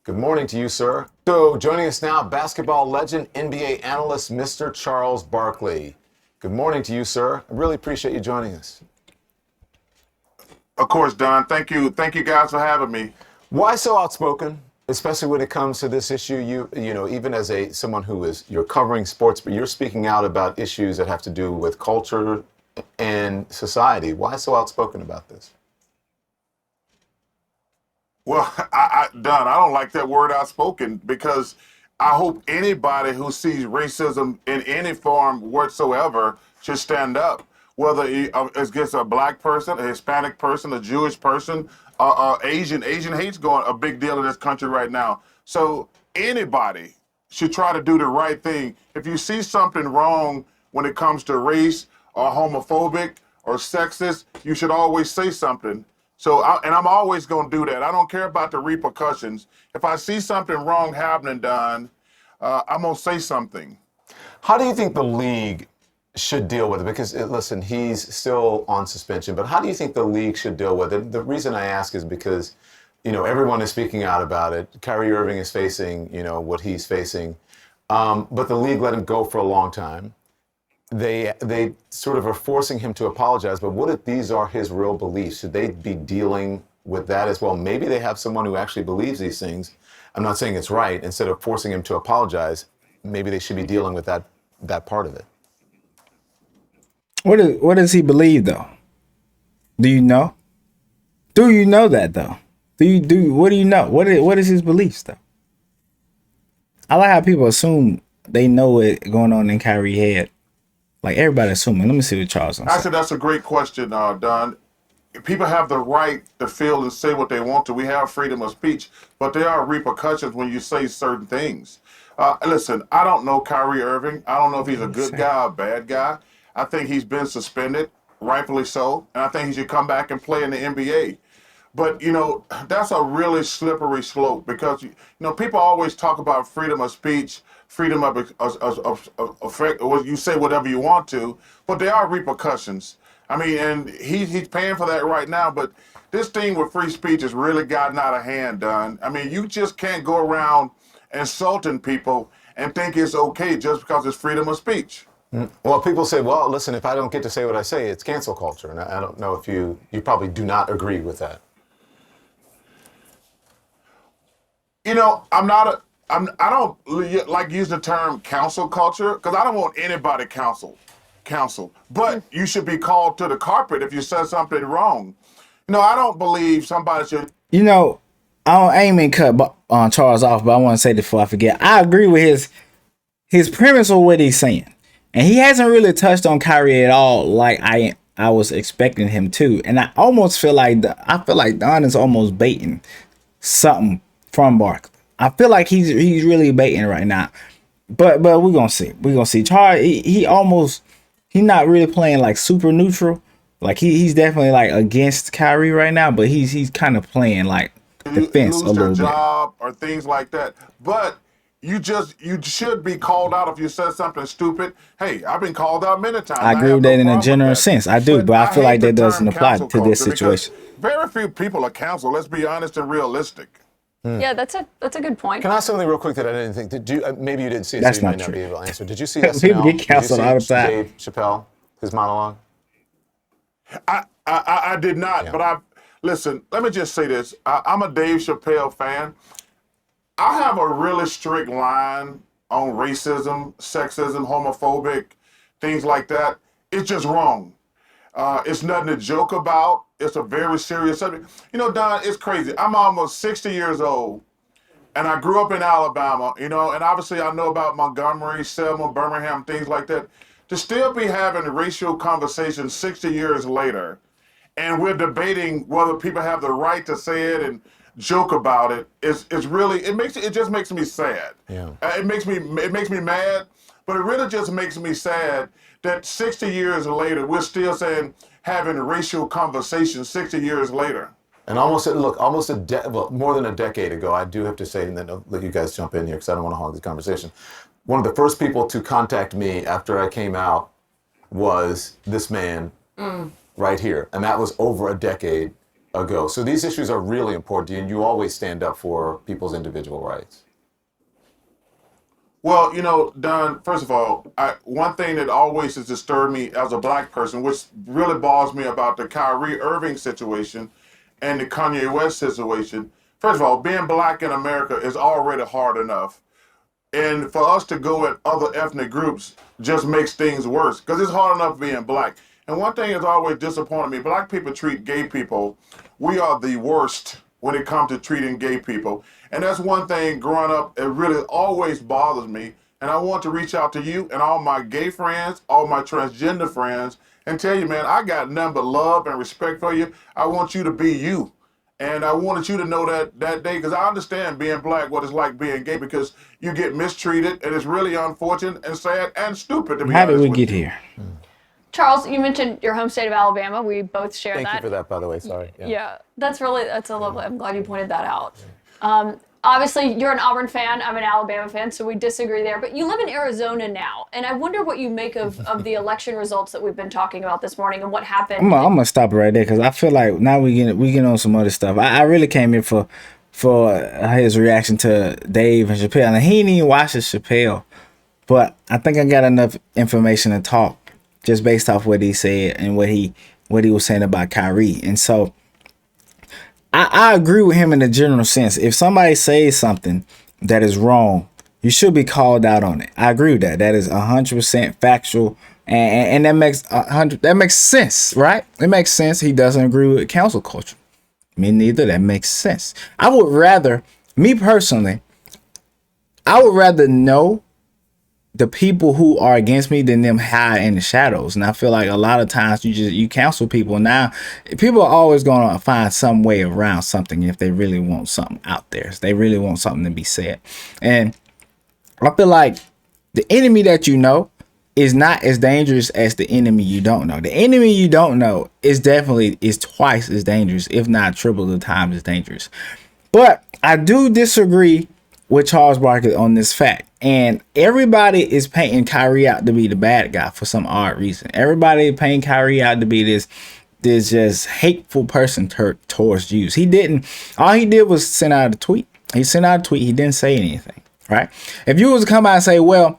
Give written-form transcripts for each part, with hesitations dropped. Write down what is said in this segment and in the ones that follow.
Good morning to you, sir. So, joining us now, basketball legend, NBA analyst, Mr. Charles Barkley. Good morning to you, sir. I really appreciate you joining us. Of course, Don. Thank you guys for having me. Why so outspoken, especially when it comes to this issue? You know, even as someone you're covering sports, but you're speaking out about issues that have to do with culture and society. Why so outspoken about this? Well, Don, I don't like that word outspoken because I hope anybody who sees racism in any form whatsoever should stand up. Whether it's against a black person, a Hispanic person, a Jewish person, Asian. Asian hate's going a big deal in this country right now. So anybody should try to do the right thing. If you see something wrong when it comes to race or homophobic or sexist, you should always say something. And I'm always going to do that. I don't care about the repercussions. If I see something wrong happening, Don, I'm going to say something. How do you think the league should deal with it? Because, listen, he's still on suspension, but how do you think the league should deal with it? The reason I ask is because, you know, everyone is speaking out about it. Kyrie Irving is facing, you know, what he's facing. But the league let him go for a long time. They sort of are forcing him to apologize, but what if these are his real beliefs? Should they be dealing with that as well? Maybe they have someone who actually believes these things. I'm not saying it's right. Instead of forcing him to apologize, maybe they should be dealing with that part of it. What does he believe though? Do you know? Do you know that though? What do you know? What is his beliefs though? I like how people assume they know what going on in Kyrie's head. Like everybody assuming. Let me see what Charles wants. I said that's a great question, Don. People have the right to feel and say what they want to. We have freedom of speech, but there are repercussions when you say certain things. Listen, I don't know Kyrie Irving. I don't know if he's a good guy or a bad guy. I think he's been suspended, rightfully so, and I think he should come back and play in the NBA. But, you know, that's a really slippery slope because, you know, people always talk about freedom of speech, freedom of effect, or you say whatever you want to, but there are repercussions. I mean, and he's paying for that right now, but this thing with free speech has really gotten out of hand, Don. I mean, you just can't go around insulting people and think it's okay just because it's freedom of speech. Well, people say, well, listen, if I don't get to say what I say, it's cancel culture. And I don't know if you probably do not agree with that. You know, I don't like use the term council culture because I don't want anybody counsel. But you should be called to the carpet if you said something wrong. You know, I don't believe somebody should. You know, I ain't mean cut Charles off, but I want to say this before I forget. I agree with his premise of what he's saying. And he hasn't really touched on Kyrie at all like I was expecting him to. And I almost feel like Don is almost baiting something from Barkley. I feel like he's really baiting right now. But we're gonna see. We're gonna see. Charles, he's not really playing like super neutral. Like he's definitely like against Kyrie right now, but he's kind of playing like defense a little bit. Lose their job or things like that. But you should be called out if you said something stupid. Hey, I've been called out many times. I agree with that in a general sense. I do, but I feel like that doesn't apply to this situation. Very few people are canceled. Let's be honest and realistic. Yeah, that's a good point. Can I ask something real quick that I didn't think? Did you? Maybe you didn't see it, That's so you not might true. not be able to answer. Did you see SNL? People get canceled all the time. Dave Chappelle, his monologue. I did not, Yeah. but listen. Let me just say this. I'm a Dave Chappelle fan. I have a really strict line on racism, sexism, homophobic, things like that. It's just wrong. It's nothing to joke about. It's a very serious subject. You know, Don, it's crazy. I'm almost 60 years old, and I grew up in Alabama, you know, and obviously I know about Montgomery, Selma, Birmingham, things like that. To still be having racial conversations 60 years later, and we're debating whether people have the right to say it and joke about it, it just makes me sad. Yeah. It makes me mad, but it really just makes me sad that 60 years later we're still having racial conversations 60 years later. And more than a decade ago, I do have to say, and then I'll let you guys jump in here because I don't want to hog the conversation. One of the first people to contact me after I came out was this man right here, and that was over a decade ago. So these issues are really important to you, and you always stand up for people's individual rights. Well, Don, first of all, one thing that always has disturbed me as a black person, which really bothers me about the Kyrie Irving situation and the Kanye West situation. First of all, being black in America is already hard enough. And for us to go at other ethnic groups just makes things worse because it's hard enough being black. And one thing that's always disappointed me, black people treat gay people, we are the worst when it comes to treating gay people. And that's one thing growing up, it really always bothers me. And I want to reach out to you and all my gay friends, all my transgender friends, and tell you, man, I got nothing but love and respect for you. I want you to be you. And I wanted you to know that day, because I understand being black, what it's like being gay, because you get mistreated, and it's really unfortunate and sad and stupid to be How did honest we with get you. here? Charles, you mentioned your home state of Alabama. We both share Thank that. you for that, by the way. Sorry. Yeah, that's a lovely. I'm glad you pointed that out. Obviously, you're an Auburn fan. I'm an Alabama fan, so we disagree there. But you live in Arizona now, and I wonder what you make of the election results that we've been talking about this morning and what happened. I'm gonna stop it right there because I feel like now we get on some other stuff. I really came here for his reaction to Dave and Chappelle, and he didn't even watch the Chappelle. But I think I got enough information to talk just based off what he said and what he was saying about Kyrie. And so I agree with him in the general sense. If somebody says something that is wrong, you should be called out on it. I agree with that. That is 100% factual, and that makes sense, right? It makes sense. He doesn't agree with cancel culture. Me neither. That makes sense. Me personally, I would rather know the people who are against me than them hide in the shadows. And I feel like a lot of times you counsel people. Now people are always going to find some way around something if they really want something out there. If they really want something to be said. And I feel like the enemy that you know is not as dangerous as the enemy you don't know. The enemy you don't know is twice as dangerous, if not triple the times as dangerous. But I do disagree with Charles Barkley on this fact. And everybody is painting Kyrie out to be the bad guy for some odd reason. Everybody painting Kyrie out to be this just hateful person towards Jews. All he did was send out a tweet. He sent out a tweet. He didn't say anything, right? If you was to come out and say, well,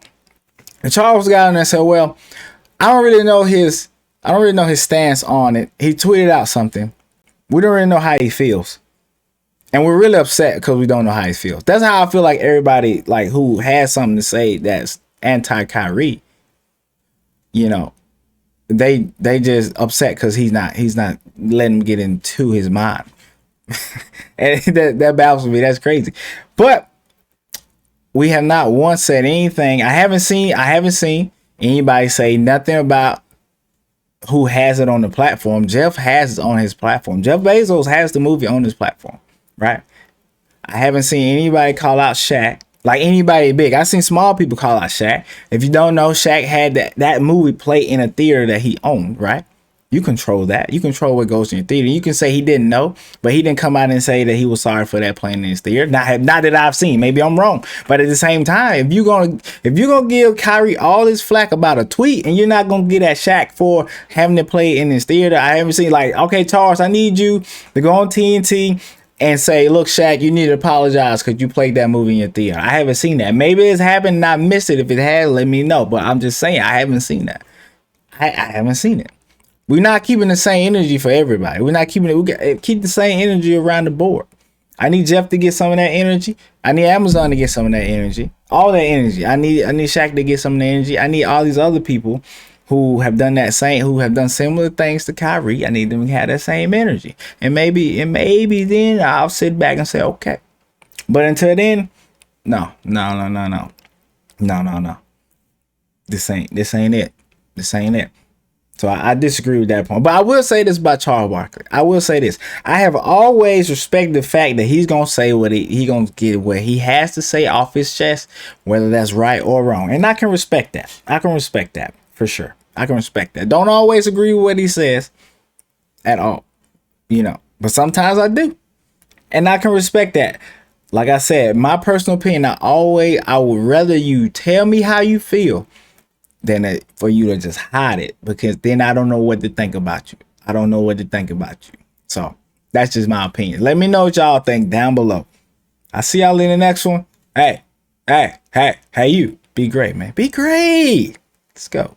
and Charles got on there and said, well, I don't really know his stance on it. He tweeted out something. We don't really know how he feels. And we're really upset because we don't know how he feels. That's how I feel like everybody who has something to say that's anti-Kyrie, they just upset because he's not letting him get into his mind. And that baffles me. That's crazy. But we have not once said anything. I haven't seen anybody say nothing about who has it on the platform. Jeff has it on his platform. Jeff Bezos has the movie on his platform. Right. I haven't seen anybody call out Shaq, like anybody big. I've seen small people call out Shaq. If you don't know, Shaq had that movie play in a theater that he owned, right? You control that. You control what goes in your theater. You can say he didn't know, but he didn't come out and say that he was sorry for that playing in his theater. Not that I've seen. Maybe I'm wrong. But at the same time, if you're gonna give Kyrie all this flack about a tweet and you're not gonna get at Shaq for having to play in his theater, I haven't seen okay, Charles, I need you to go on TNT and say, look, Shaq, you need to apologize because you played that movie in your theater. I haven't seen that. Maybe it's happened and I missed it. If it has, let me know. But I'm just saying, I haven't seen that. I haven't seen it. We're not keeping the same energy for everybody. We're not keeping it. We keep the same energy around the board. I need Jeff to get some of that energy. I need Amazon to get some of that energy. All that energy. I need Shaq to get some of the energy. I need all these other people who have done similar things to Kyrie. I need them to have that same energy. And maybe then I'll sit back and say, okay. But until then, no. This ain't it. This ain't it. So I disagree with that point. But I will say this about Charles Barkley. I will say this. I have always respected the fact that he's going to say what he going to get what he has to say off his chest, whether that's right or wrong. And I can respect that. For sure. I can respect that. Don't always agree with what he says at all, but sometimes I do. And I can respect that. Like I said, my personal opinion, I would rather you tell me how you feel than for you to just hide it, because then I don't know what to think about you. So That's just my opinion. Let me know what y'all think down below. I see y'all in the next one. Hey, you. Be great, man. Be great. Let's go.